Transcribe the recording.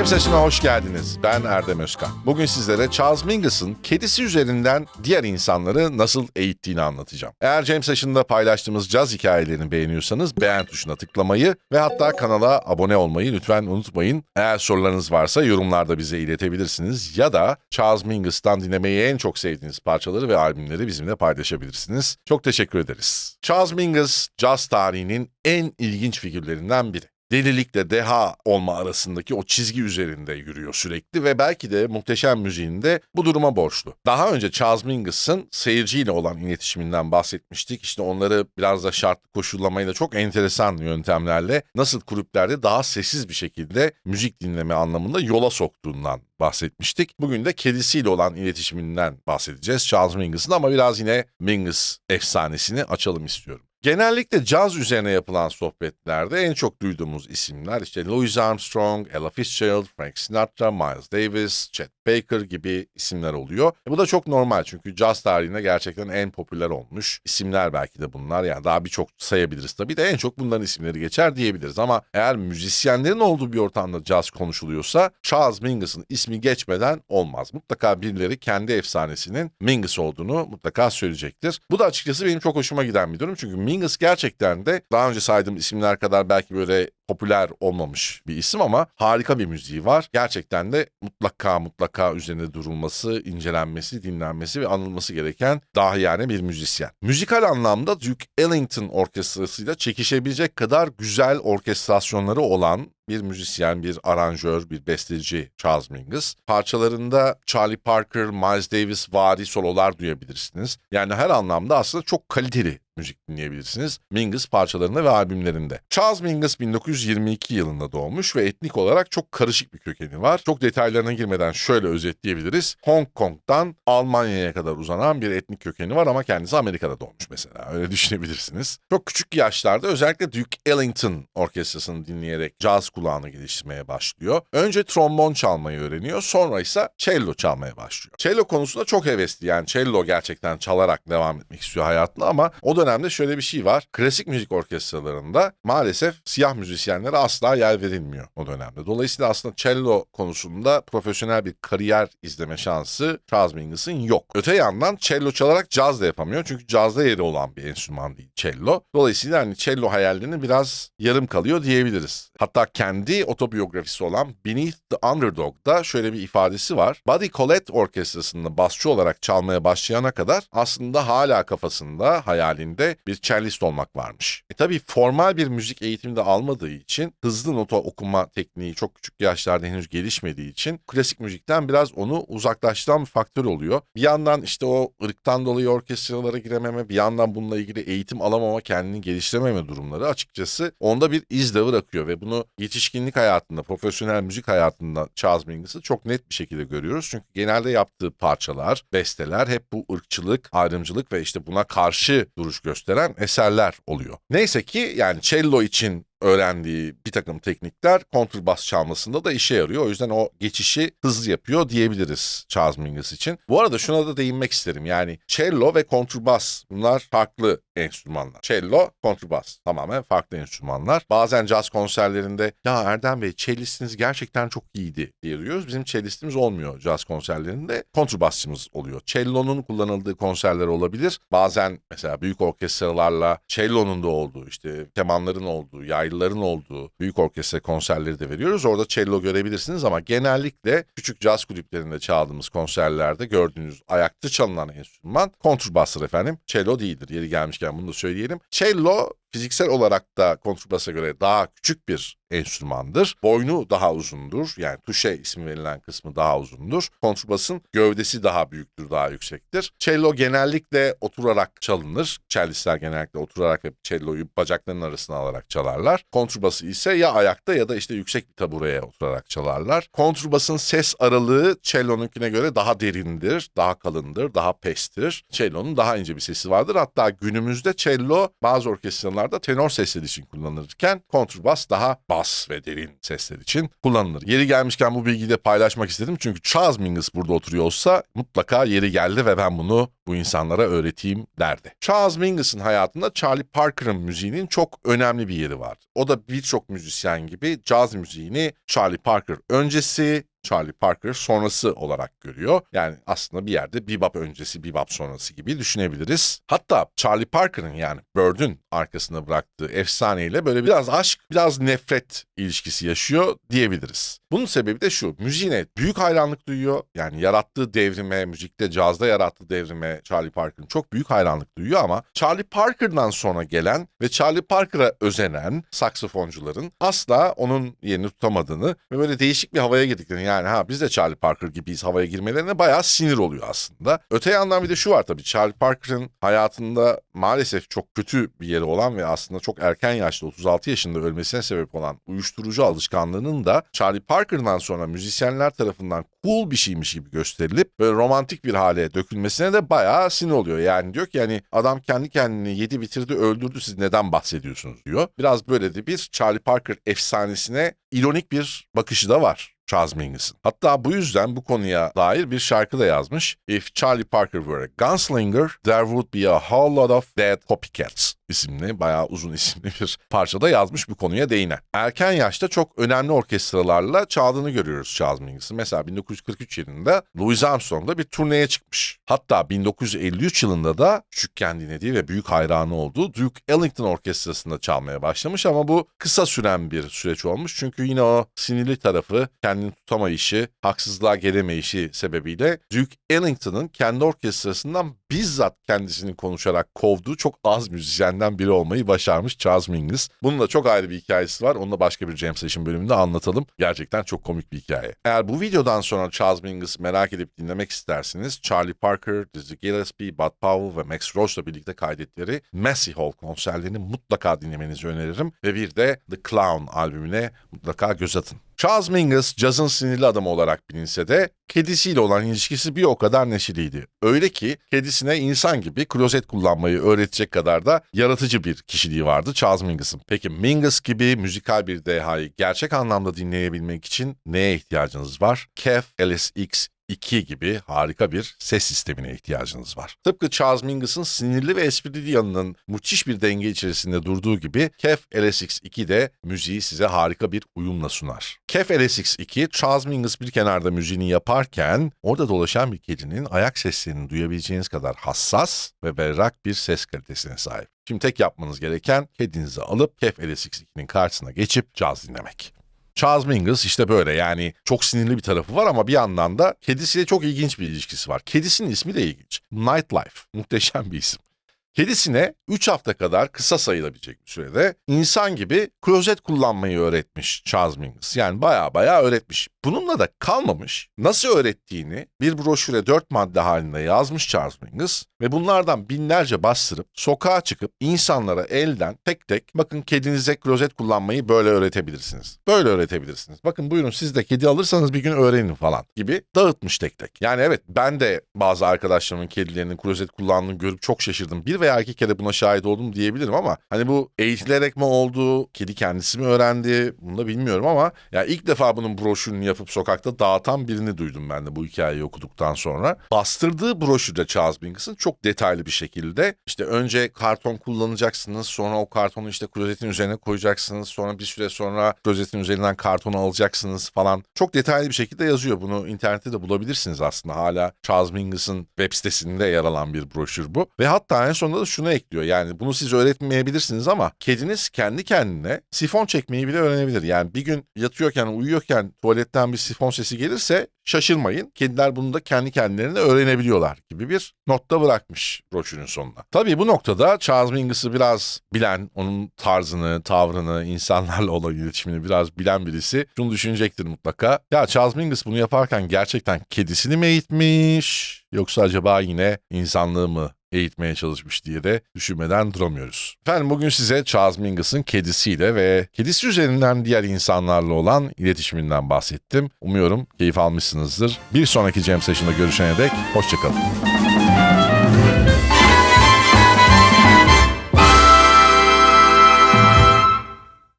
Jam Session'a hoş geldiniz. Ben Erdem Özkan. Bugün sizlere Charles Mingus'ın kedisi üzerinden diğer insanları nasıl eğittiğini anlatacağım. Eğer Jam Session'da paylaştığımız caz hikayelerini beğeniyorsanız beğen tuşuna tıklamayı ve hatta kanala abone olmayı lütfen unutmayın. Eğer sorularınız varsa yorumlarda bize iletebilirsiniz ya da Charles Mingus'tan dinlemeyi en çok sevdiğiniz parçaları ve albümleri bizimle paylaşabilirsiniz. Çok teşekkür ederiz. Charles Mingus, caz tarihinin en ilginç figürlerinden biri. Delilikle deha olma arasındaki o çizgi üzerinde yürüyor sürekli ve belki de muhteşem müziğinde bu duruma borçlu. Daha önce Charles Mingus'ın seyirciyle olan iletişiminden bahsetmiştik. İşte onları biraz da şartlı koşullamayla çok enteresan yöntemlerle nasıl kulüplerde daha sessiz bir şekilde müzik dinleme anlamında yola soktuğundan bahsetmiştik. Bugün de kedisiyle olan iletişiminden bahsedeceğiz Charles Mingus'ın ama biraz yine Mingus efsanesini açalım istiyorum. Genellikle caz üzerine yapılan sohbetlerde en çok duyduğumuz isimler işte Louis Armstrong, Ella Fitzgerald, Frank Sinatra, Miles Davis, Chet Baker gibi isimler oluyor. Bu da çok normal çünkü caz tarihinde gerçekten en popüler olmuş isimler belki de bunlar. Yani daha birçok sayabiliriz tabii de en çok bunların isimleri geçer diyebiliriz. Ama eğer müzisyenlerin olduğu bir ortamda caz konuşuluyorsa Charles Mingus'ın ismi geçmeden olmaz. Mutlaka birileri kendi efsanesinin Mingus olduğunu mutlaka söyleyecektir. Bu da açıkçası benim çok hoşuma giden bir durum çünkü Mingus gerçekten de daha önce saydığım isimler kadar belki böyle popüler olmamış bir isim ama harika bir müziği var. Gerçekten de mutlaka üzerinde durulması, incelenmesi, dinlenmesi ve anılması gereken dahiyane bir müzisyen. Müzikal anlamda Duke Ellington orkestrasıyla çekişebilecek kadar güzel orkestrasyonları olan bir müzisyen, bir aranjör, bir besteci Charles Mingus. Parçalarında Charlie Parker, Miles Davis vari sololar duyabilirsiniz. Yani her anlamda aslında çok kaliteli müzik dinleyebilirsiniz Mingus parçalarında ve albümlerinde. Charles Mingus 1922 yılında doğmuş ve etnik olarak çok karışık bir kökeni var. Çok detaylarına girmeden şöyle özetleyebiliriz. Hong Kong'dan Almanya'ya kadar uzanan bir etnik kökeni var ama kendisi Amerika'da doğmuş mesela. Öyle düşünebilirsiniz. Çok küçük yaşlarda özellikle Duke Ellington orkestrasını dinleyerek caz kulağını geliştirmeye başlıyor. Önce trombon çalmayı öğreniyor, sonra ise cello çalmaya başlıyor. Cello konusunda çok hevesli, yani cello gerçekten çalarak devam etmek istiyor hayatına ama o dönemde şöyle bir şey var. Klasik müzik orkestralarında maalesef siyah müzisyenlere asla yer verilmiyor o dönemde. Dolayısıyla aslında cello konusunda profesyonel bir kariyer izleme şansı Charles Mingus'ın yok. Öte yandan cello çalarak caz da yapamıyor çünkü cazda yeri olan bir enstrüman değil cello. Dolayısıyla hani cello hayallerinin biraz yarım kalıyor diyebiliriz. Hatta kendi otobiyografisi olan Beneath the Underdog'da şöyle bir ifadesi var. Buddy Collette orkestrasında basçı olarak çalmaya başlayana kadar aslında hala kafasında, hayalinde bir cellist olmak varmış. Tabii formal bir müzik eğitimi de almadığı için, hızlı nota okuma tekniği çok küçük yaşlarda henüz gelişmediği için klasik müzikten biraz onu uzaklaştıran bir faktör oluyor. Bir yandan işte o ırktan dolayı orkestralara girememe, bir yandan bununla ilgili eğitim alamama, kendini geliştirememe durumları açıkçası onda bir iz de bırakıyor ve bunu yetişkinlik hayatında, profesyonel müzik hayatında Charles Mingus'ı çok net bir şekilde görüyoruz. Çünkü genelde yaptığı parçalar, besteler hep bu ırkçılık, ayrımcılık ve işte buna karşı duruş gösteren eserler oluyor. Neyse ki yani cello için öğrendiği bir takım teknikler kontrbas çalmasında da işe yarıyor. O yüzden o geçişi hızlı yapıyor diyebiliriz Charles Mingus için. Bu arada şuna da değinmek isterim. Yani cello ve kontrbas bunlar farklı enstrümanlar. Cello, kontrbas tamamen farklı enstrümanlar. Bazen caz konserlerinde ya Erdem Bey cellistiniz gerçekten çok iyiydi diyoruz. Bizim cellistimiz olmuyor caz konserlerinde. Kontrbasçımız oluyor. Cello'nun kullanıldığı konserler olabilir. Bazen mesela büyük orkestralarla cello'nun da olduğu, işte kemanların olduğu, yaylıların olduğu büyük orkestra konserleri de veriyoruz. Orada cello görebilirsiniz ama genellikle küçük caz kulüplerinde çaldığımız konserlerde gördüğünüz ayakta çalınan enstrüman kontrbastır efendim. Cello değildir. Yeri gelmişken bunu da söyleyelim. Cello fiziksel olarak da kontrbasa göre daha küçük bir enstrümandır. Boynu daha uzundur. Yani tuşe ismi verilen kısmı daha uzundur. Kontrbasın gövdesi daha büyüktür, daha yüksektir. Cello genellikle oturarak çalınır. Cellistler genellikle oturarak ve celloyu bacaklarının arasına alarak çalarlar. Kontrbası ise ya ayakta ya da işte yüksek bir tabureye oturarak çalarlar. Kontrbasın ses aralığı cello'nunkine göre daha derindir, daha kalındır, daha pestir. Cello'nun daha ince bir sesi vardır. Hatta günümüzde cello bazı orkestralar şarkılarda tenor sesler için kullanılırken kontrbas daha bas ve derin sesler için kullanılır. Yeri gelmişken bu bilgiyi de paylaşmak istedim çünkü Charles Mingus burada oturuyor olsa mutlaka yeri geldi ve ben bunu bu insanlara öğreteyim derdi. Charles Mingus'ın hayatında Charlie Parker'ın müziğinin çok önemli bir yeri var. O da birçok müzisyen gibi caz müziğini Charlie Parker öncesi, Charlie Parker sonrası olarak görüyor. Yani aslında bir yerde bebop öncesi, bebop sonrası gibi düşünebiliriz. Hatta Charlie Parker'ın yani Bird'ün arkasında bıraktığı efsaneyle böyle biraz aşk, biraz nefret ilişkisi yaşıyor diyebiliriz. Bunun sebebi de şu, müziğine büyük hayranlık duyuyor. Yani yarattığı devrime, müzikte, cazda yarattığı devrime Charlie Parker'ın çok büyük hayranlık duyuyor ama Charlie Parker'dan sonra gelen ve Charlie Parker'a özenen saksafoncuların asla onun yerini tutamadığını ve böyle değişik bir havaya girdiklerini, yani biz de Charlie Parker gibiyiz havaya girmelerine bayağı sinir oluyor aslında. Öte yandan bir de şu var tabii, Charlie Parker'ın hayatında maalesef çok kötü bir yeri olan ve aslında çok erken yaşta 36 yaşında ölmesine sebep olan uyuşturucu alışkanlığının da Charlie Parker'dan sonra müzisyenler tarafından cool bir şeymiş gibi gösterilip böyle romantik bir hale dökülmesine de bayağı sinir oluyor. Yani diyor ki yani adam kendi kendini yedi bitirdi öldürdü, siz neden bahsediyorsunuz diyor. Biraz böyle de bir Charlie Parker efsanesine ironik bir bakışı da var Charles Mingus'ın. Hatta bu yüzden bu konuya dair bir şarkı da yazmış. If Charlie Parker were a gunslinger, there would be a whole lot of dead copycats isimli, bayağı uzun isimli bir parçada yazmış bu konuya değinen. Erken yaşta çok önemli orkestralarla çaldığını görüyoruz Charles Mingus'ın. Mesela 1943 yılında Louis Armstrong'da bir turneye çıkmış. Hatta 1953 yılında da küçükken dinlediği ve büyük hayranı olduğu Duke Ellington Orkestrası'nda çalmaya başlamış ama bu kısa süren bir süreç olmuş. Çünkü yine o sinirli tarafı, kendini tutamayışı, haksızlığa gelemeyişi sebebiyle Duke Ellington'ın kendi orkestrasından bizzat kendisini konuşarak kovduğu çok az müzisyenden biri olmayı başarmış Charles Mingus. Bunun da çok ayrı bir hikayesi var. Onu da başka bir Jam Session bölümünde anlatalım. Gerçekten çok komik bir hikaye. Eğer bu videodan sonra Charles Mingus'u merak edip dinlemek isterseniz Charlie Parker, Dizzy Gillespie, Bud Powell ve Max Roach'la birlikte kaydettikleri Massey Hall konserlerini mutlaka dinlemenizi öneririm. Ve bir de The Clown albümüne mutlaka göz atın. Charles Mingus, cazın sinirli adamı olarak bilinse de kedisiyle olan ilişkisi bir o kadar neşeliydi. Öyle ki kedisine insan gibi klozet kullanmayı öğretecek kadar da yaratıcı bir kişiliği vardı Charles Mingus'ın. Peki Mingus gibi müzikal bir dehayı gerçek anlamda dinleyebilmek için neye ihtiyacınız var? KEF LSX 2 gibi harika bir ses sistemine ihtiyacınız var. Tıpkı Charles Mingus'ın sinirli ve esprili yanının müthiş bir denge içerisinde durduğu gibi KEF LSX2 de müziği size harika bir uyumla sunar. KEF LSX2, Charles Mingus bir kenarda müziğini yaparken orada dolaşan bir kedinin ayak seslerini duyabileceğiniz kadar hassas ve berrak bir ses kalitesine sahip. Şimdi tek yapmanız gereken kedinizi alıp KEF LSX2'nin karşısına geçip caz dinlemek. Charles Mingus işte böyle, yani çok sinirli bir tarafı var ama bir yandan da kedisiyle çok ilginç bir ilişkisi var. Kedisinin ismi de ilginç. Nightlife. Muhteşem bir isim. Kedisine 3 hafta kadar kısa sayılabilecek bir sürede insan gibi klozet kullanmayı öğretmiş Charles Mingus. Yani baya öğretmiş. Bununla da kalmamış. Nasıl öğrettiğini bir broşüre 4 madde halinde yazmış Charles Mingus ve bunlardan binlerce bastırıp sokağa çıkıp insanlara elden tek tek bakın kedinize klozet kullanmayı böyle öğretebilirsiniz. Böyle öğretebilirsiniz. Bakın buyurun siz de kedi alırsanız bir gün öğrenin falan gibi dağıtmış tek tek. Yani evet, ben de bazı arkadaşlarımın kedilerinin klozet kullandığını görüp çok şaşırdım. Bir veya iki kere buna şahit oldum diyebilirim ama hani bu eğitilerek mi oldu, kedi kendisi mi öğrendi bunu da bilmiyorum ama ya ilk defa bunun broşürünü yapıp sokakta dağıtan birini duydum ben de bu hikayeyi okuduktan sonra. Bastırdığı broşürde Charles Mingus'ın çok detaylı bir şekilde işte önce karton kullanacaksınız, sonra o kartonu işte klozetin üzerine koyacaksınız, sonra bir süre sonra klozetin üzerinden kartonu alacaksınız falan. Çok detaylı bir şekilde yazıyor. Bunu internette de bulabilirsiniz aslında. Hala Charles Mingus'ın web sitesinde yer alan bir broşür bu. Ve hatta en sonunda da şunu ekliyor. Yani bunu siz öğretmeyebilirsiniz ama kediniz kendi kendine sifon çekmeyi bile öğrenebilir. Yani bir gün yatıyorken, uyuyorken tuvaletten bir sifon sesi gelirse şaşırmayın. Kediler bunu da kendi kendilerine öğrenebiliyorlar gibi bir notta bırakmış broşürün sonuna. Tabii bu noktada Charles Mingus'u biraz bilen, onun tarzını, tavrını, insanlarla olan iletişimini biraz bilen birisi şunu düşünecektir mutlaka. Ya Charles Mingus bunu yaparken gerçekten kedisini mi eğitmiş yoksa acaba yine insanlığı mı eğitmeye çalışmış diye de düşünmeden duramıyoruz. Efendim bugün size Charles Mingus'ın kedisiyle ve kedisi üzerinden diğer insanlarla olan iletişiminden bahsettim. Umuyorum keyif almışsınızdır. Bir sonraki Jam Session'da görüşene dek hoşçakalın.